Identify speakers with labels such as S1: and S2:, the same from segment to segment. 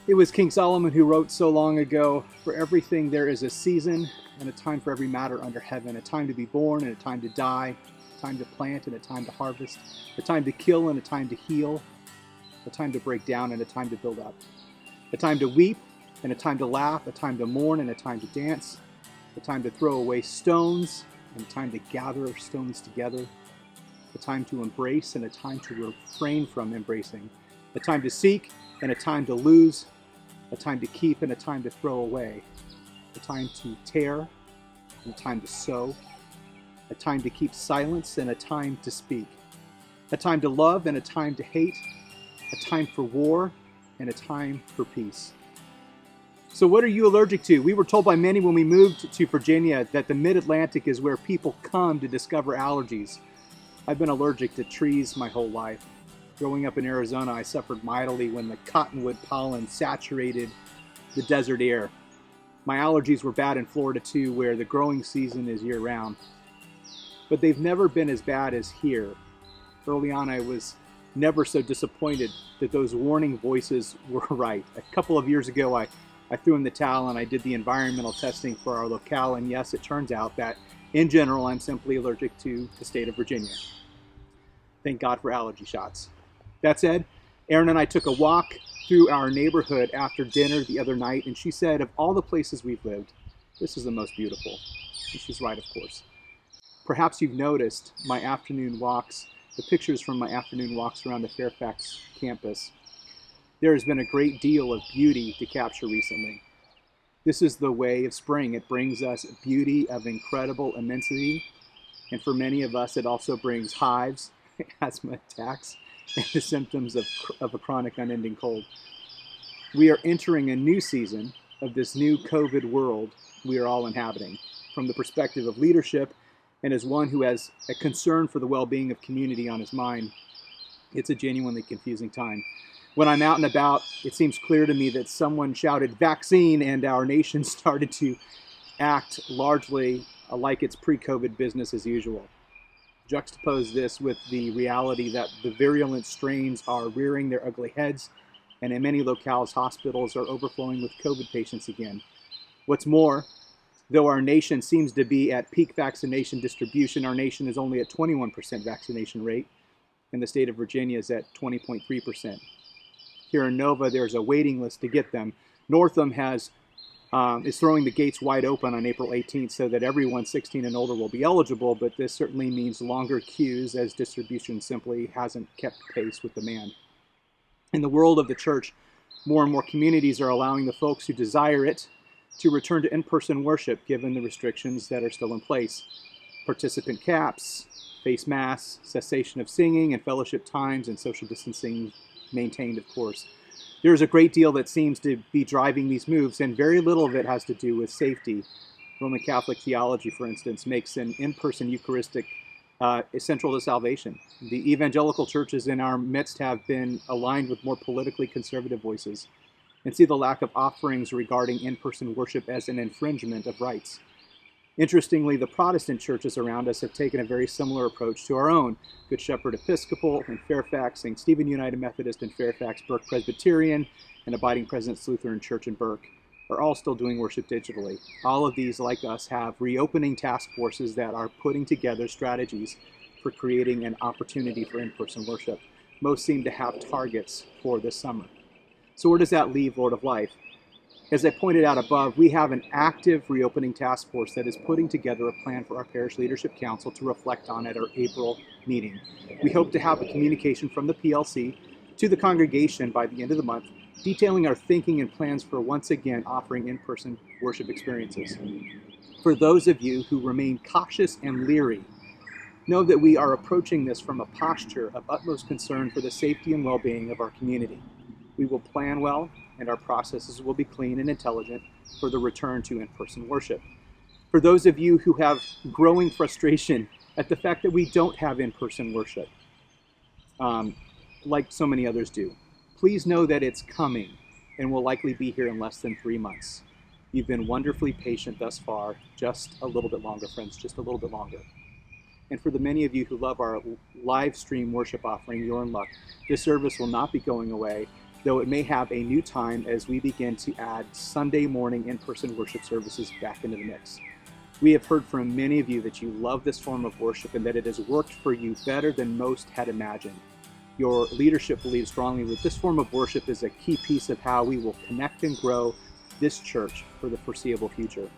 S1: It was King Solomon who wrote so long ago, "For everything there is a season and a time for every matter under heaven, a time to be born and a time to die, a time to plant and a time to harvest, a time to kill and a time to heal, a time to break down and a time to build up, a time to weep and a time to laugh, a time to mourn and a time to dance, a time to throw away stones and a time to gather stones together, a time to embrace and a time to refrain from embracing, a time to seek and a time to lose, a time to keep and a time to throw away, a time to tear and a time to sow, a time to keep silence and a time to speak, a time to love and a time to hate, a time for war and a time for peace." So what are you allergic to? We were told by many when we moved to Virginia that the Mid-Atlantic is where people come to discover allergies. I've been allergic to trees my whole life. Growing up in Arizona, I suffered mightily when the cottonwood pollen saturated the desert air. My allergies were bad in Florida too, where the growing season is year-round. But they've never been as bad as here. Early on, I was never so disappointed that those warning voices were right. A couple of years ago, I threw in the towel and I did the environmental testing for our locale, and yes, it turns out that in general, I'm simply allergic to the state of Virginia. Thank God for allergy shots. That said, Erin and I took a walk through our neighborhood after dinner the other night, and she said, of all the places we've lived, this is the most beautiful. And she's right, of course. Perhaps you've noticed my afternoon walks, the pictures from my afternoon walks around the Fairfax campus. There has been a great deal of beauty to capture recently. This is the way of spring. It brings us beauty of incredible immensity, and for many of us, it also brings hives, asthma attacks, and the symptoms of a chronic unending cold. We are entering a new season of this new COVID world we are all inhabiting. From the perspective of leadership, and as one who has a concern for the well-being of community on his mind, it's a genuinely confusing time. When I'm out and about, it seems clear to me that someone shouted vaccine and our nation started to act largely like it's pre-COVID business as usual. Juxtapose this with the reality that the virulent strains are rearing their ugly heads, and in many locales, hospitals are overflowing with COVID patients again. What's more, though our nation seems to be at peak vaccination distribution, our nation is only at 21% vaccination rate, and the state of Virginia is at 20.3%. Here in Nova, there's a waiting list to get them. Northam is throwing the gates wide open on April 18th so that everyone 16 and older will be eligible, but this certainly means longer queues as distribution simply hasn't kept pace with demand. In the world of the church, more and more communities are allowing the folks who desire it to return to in-person worship given the restrictions that are still in place. Participant caps, face masks, cessation of singing and fellowship times, and social distancing maintained, of course. There's a great deal that seems to be driving these moves, and very little of it has to do with safety. Roman Catholic theology, for instance, makes an in-person Eucharistic essential to salvation. The evangelical churches in our midst have been aligned with more politically conservative voices and see the lack of offerings regarding in-person worship as an infringement of rights. Interestingly, the Protestant churches around us have taken a very similar approach to our own. Good Shepherd Episcopal in Fairfax, St. Stephen United Methodist in Fairfax, Burke Presbyterian, and Abiding Presence Lutheran Church in Burke are all still doing worship digitally. All of these, like us, have reopening task forces that are putting together strategies for creating an opportunity for in-person worship. Most seem to have targets for this summer. So where does that leave Lord of Life? As I pointed out above, we have an active reopening task force that is putting together a plan for our Parish Leadership Council to reflect on at our April meeting. We hope to have a communication from the PLC to the congregation by the end of the month, detailing our thinking and plans for once again offering in-person worship experiences. For those of you who remain cautious and leery, know that we are approaching this from a posture of utmost concern for the safety and well-being of our community. We will plan well, and our processes will be clean and intelligent for the return to in-person worship. For those of you who have growing frustration at the fact that we don't have in-person worship, like so many others do, please know that it's coming and will likely be here in less than 3 months. You've been wonderfully patient thus far. Just a little bit longer, friends, just a little bit longer. And for the many of you who love our live stream worship offering, you're in luck. This service will not be going away. though it may have a new time as we begin to add Sunday morning in-person worship services back into the mix. We have heard from many of you that you love this form of worship and that it has worked for you better than most had imagined. Your leadership believes strongly that this form of worship is a key piece of how we will connect and grow this church for the foreseeable future.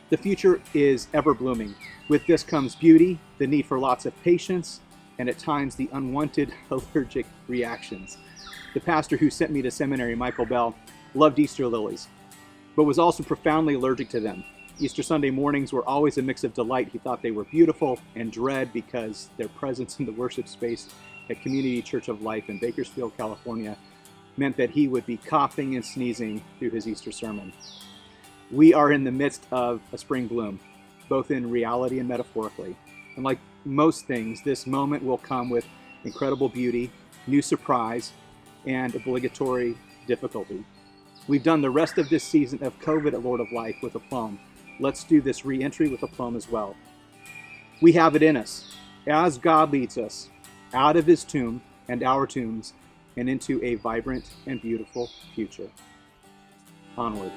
S1: The future is ever blooming. With this comes beauty, the need for lots of patience, and at times the unwanted allergic reactions. The pastor who sent me to seminary, Michael Bell, loved Easter lilies, but was also profoundly allergic to them. Easter Sunday mornings were always a mix of delight. He thought they were beautiful, and dread because their presence in the worship space at Community Church of Life in Bakersfield, California, meant that he would be coughing and sneezing through his Easter sermon. We are in the midst of a spring bloom, both in reality and metaphorically. And like most things, this moment will come with incredible beauty, new surprise, and obligatory difficulty. We've done the rest of this season of COVID at Lord of Life with aplomb. Let's do this re-entry with aplomb as well. We have it in us, as God leads us, out of his tomb and our tombs, and into a vibrant and beautiful future. Onward.